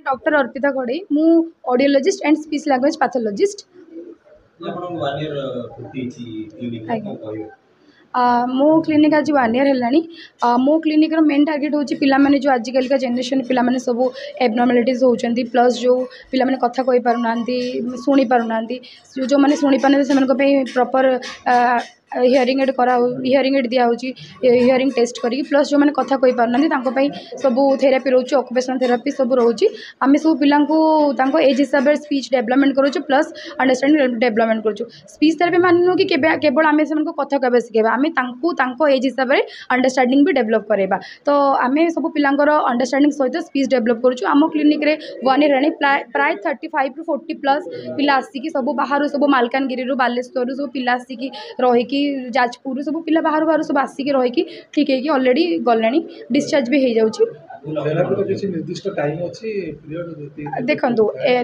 Doctor Arpita घड़ई मु audiologist and speech language pathologist. मो clinic आज 1 ईयर है। मो क्लिनिक रो मेन टार्गेट होची पिला माने जो आजिकल का जनरेशन पिला माने सब एबनॉर्मलिटीज होचंती प्लस जो पिला माने कथा कहि पारु नांती सुनी पारु नांती जो माने सुनी पाने से मन को पे प्रॉपर हियरिंग एड करा हियरिंग एड दिया होची हियरिंग टेस्ट करी प्लस जो माने कथा कहि पारु नांती तांको पई सब थेरेपी रोची ऑक्युपेशनल थेरेपी सब रोची आमे सब पिला को तांको एज हिसाब रे स्पीच डेवलपमेंट करूछु प्लस अंडरस्टैंडिंग डेवलपमेंट करूछु। स्पीच थेरेपी माननो कि केवल आमे से मन को कथा कहबे सिखेबा आमे तांको तांको एज हिसाब रे अंडरस्टैंडिंग भी डेवलप करेबा तो आमे सब पिलांकर अंडरस्टैंडिंग सहित स्पीच डेवलप करूछु। आम क्लिनिक रे 1 ईयर रानी प्राय 35 ରୁ 40 प्लस पिला आसिकी सब बाहर सब मालकानगिरी रु बालेश्वर रु सब पिला आसिकी रहिकी जाजपुर सब पिला बाहर बाहर सब आसिकी रहिकी ठीक है कि ऑलरेडी गलेनी डिस्चार्ज भी हो जाउची। देखो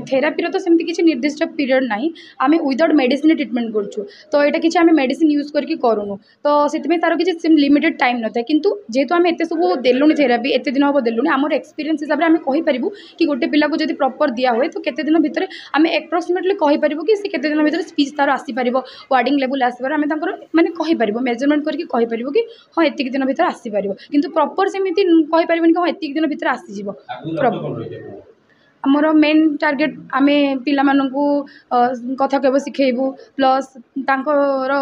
थेरापी तो सेमती किसी निर्दिष्ट पीरियड ना आम विदाउट मेडिसिन ट्रिटमेंट करूँ तो यहाँ किसी आम मेडिसिन यूज करके करूँ तो से तार किसी लिमिटेड टाइम न था किंतु जेहेतु आम एत सब देलुनी थेरापी एत दिन हम देलुनी आम एक्सपीरियंस हिसाब से आम कहींपारू कि गोटे पिला को जब प्रॉपर दिया हुए तो केते दिन भितर आम एप्रोक्सीमेटली कहींपारू कि केते दिन भितर स्पीच तार आसीपर वार्डिंग लेवल आसपार आम माने कहींपारू मेजरमेंट करके कहींपारू कि हाँ एतिक दिन भितर आसीपर किंतु प्रॉपर सेमती कहींपारूनी कि हाँ एतिक दिन भितर आसीଯିव। आमर मेन टार्गेट आमे पिला माननकु कथा कहबो सिखेबू प्लस तांकर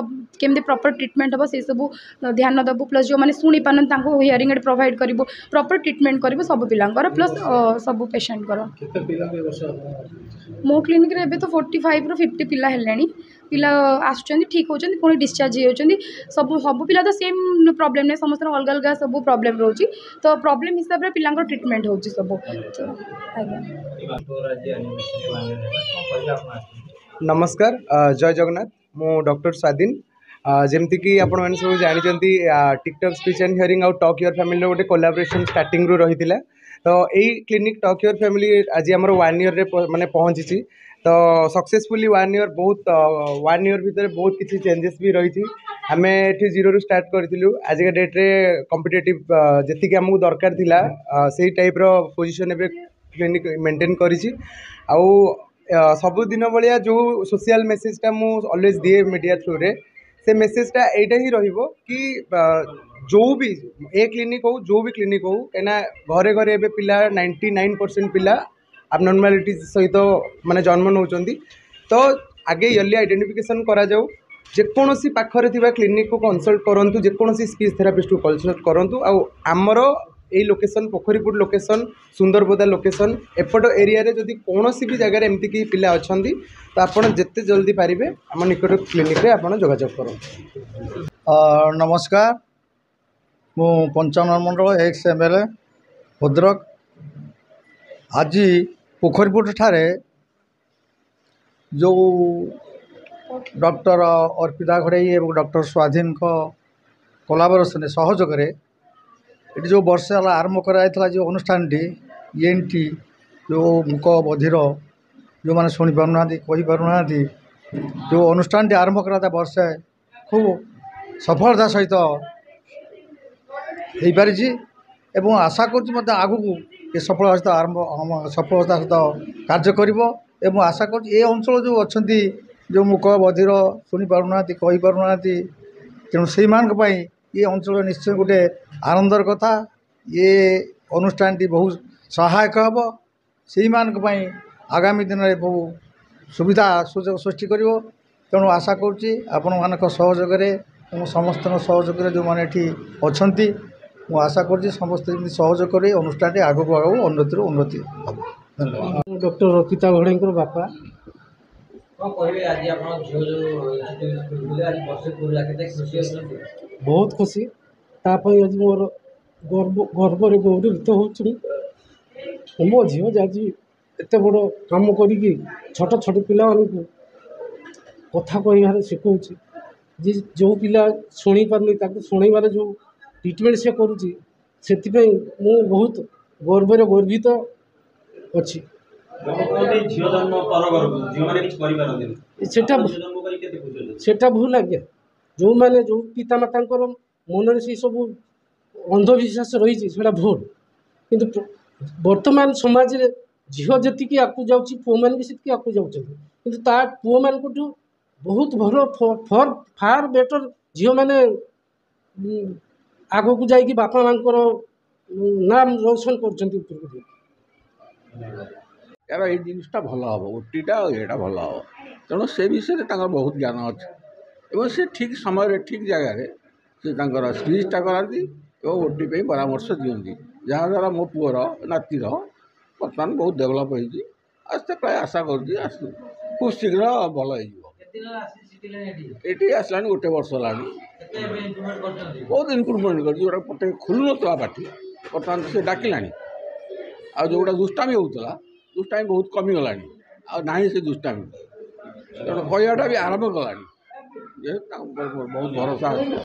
केमते प्रॉपर ट्रीटमेंट हम से सब ध्यान दबू प्लस जो माने सुनी पान तांको हियरिंग एड प्रोवाइड करिवो प्रॉपर ट्रीटमेंट करिवो सब पिलांकर प्लस सब पेशेंट कर। मो क्लिनिक रे एबे तो 45 ରୁ 50 पिला हेलेनी पिला आसुचंदी ठीक होचंदी पुणी डिस्चार्ज होचंदी सब सब पिला तो सेम प्रॉब्लम नहीं समस्त अलग अलग सब प्रॉब्लम रोची तो प्रॉब्लम हिसाब रे पिलांकर ट्रीटमेंट होची सब। नमस्कार जय जगन्नाथ मु डॉक्टर स्वाधीन जमती कि आपण मैंने सब जानते टिकटॉक स्पीच एंड हियरिंग आउ टॉक योर फैमिली गोटे कोलाबोरेशन स्टार्टिंग रू रही तो यही क्लिनिक टॉक योर फैमिली आज आम 1 ईयर माने पहुँची तो सक्सेसफुली 1 ईयर बहुत 1 ईयर भितर बहुत किसी चेंजेस भी रही आम ये 0 रू स्टार्ट करूँ आज का डेट्रे कॉम्पिटिटिव जी आमको दरकार थिला से टाइप रो पोजीशन एबे क्लिनिक मेंटेन करिछि आउ सबुदिन भाया जो सोशल मेसेजटा मु ऑलवेज दिए मीडिया थ्रू रे से मेसेजटा एटा ही रहिबो कि जो भी ए क्लिनिक हो जो भी क्लिनिक हो कहीं घरे घरे एबे पिला 99% पिला abnormalities सहित माने जन्म नौचंदी तो आगे यर्ली आइडेंटिफिकेशन करा जाऊ जेकोसी पाखरे थिबा क्लिनिक को कंसल्ट करंतु जेकोसी स्पीच थेरापिस्ट को कंसल्ट करंतु आउ आमर यही लोकेशन पोखरीपुर लोकेशन सुंदरबोदा लोकेशन एपट एरिया रे जदि कौनसी भी जगह एमती कि पिला अच्छी तो आपड़ जिते जल्दी पारे आम निकट क्लिनिक रे आपड़ जोगाजोग करूँ। नमस्कार मु पंचानन मंडल एक्स एमएलए भद्रक आज पोखरीपुर ठारे जो डॉक्टर अर्पिता घड़ई और डॉक्टर स्वाधीन कोलाबोरेशन सहयोग ये जो वर्ष आरंभ कराइला जो अनुष्ठान टी जो मुख बधिर जो मैंने शुणी पारना कही पारना जो अनुष्ठान आरंभ करा वर्षे खूब सफलता सहित हो पारी एवं आशा कर आगू ये सफलता सहित आरंभ सफलता सहित कार्य कर आशा कर अंचल जो अच्छा जो मुख बधिर शुणी पारना कही पारना तेणु से ये अंचल निश्चय गोटे आनंदर कथा ये अनुष्ठान बहुत सहायक हम से आगामी दिन में बहुत सुविधा सुजोग सृष्टि कर तेणु आशा करुँची आपण मान सहयोग समस्त सहयोग जो मैंने अच्छा मुझे आशा कर समस्त सहयोग कर अनुष्ठान आगू आगू उन्नति उन्नति हम। डॉक्टर अर्पिता घड़ई बापा बहुत खुशी तापाई आज मोर गर्व गौरवित हो मो झील आज एत बड़ कम कर छोट छोट पिला कथा कह शिखुची जी जो पिला शुणी पारनी शुणवार जो ट्रिटमेंट से करुँची से बहुत गर्व गर्वित अच्छी सेटा भूल आज्ञा जो मैंने जो पिता माता मन से सब अंधविश्वास रही भूल किंतु वर्तमान समाज रे झील जी आगे जाऊँगी पुओ मैंने भी आगे जाऊँ कि पुओ मान बहुत भल फार बेटर झील मैंने आग को जाकि बापा माँ नाम रोशन कर यार ये जिनटा भल हम ओटीटा यहाँ भल हम तेणु से विषय बहुत ज्ञान अच्छे से ठीक समय ठीक जगह से सीरीजटा कराती और ओटी पे परामर्श दिखती जहाँद्वारा मो पुअर नातिर बर्तमान बहुत डेभलप होते प्राय आशा कर खूब शीघ्र भल ये आसला गोटे वर्ष है बहुत इम्प्रुवमेंट कर खुलू ना पार्टी बर्तमान से डाकिला आ जोटा दुष्टामी होता दुष्टामी बहुत कमिगला ना से दुष्टामी तेणु कहवाटा भी आरंभ कला बहुत भरोसा।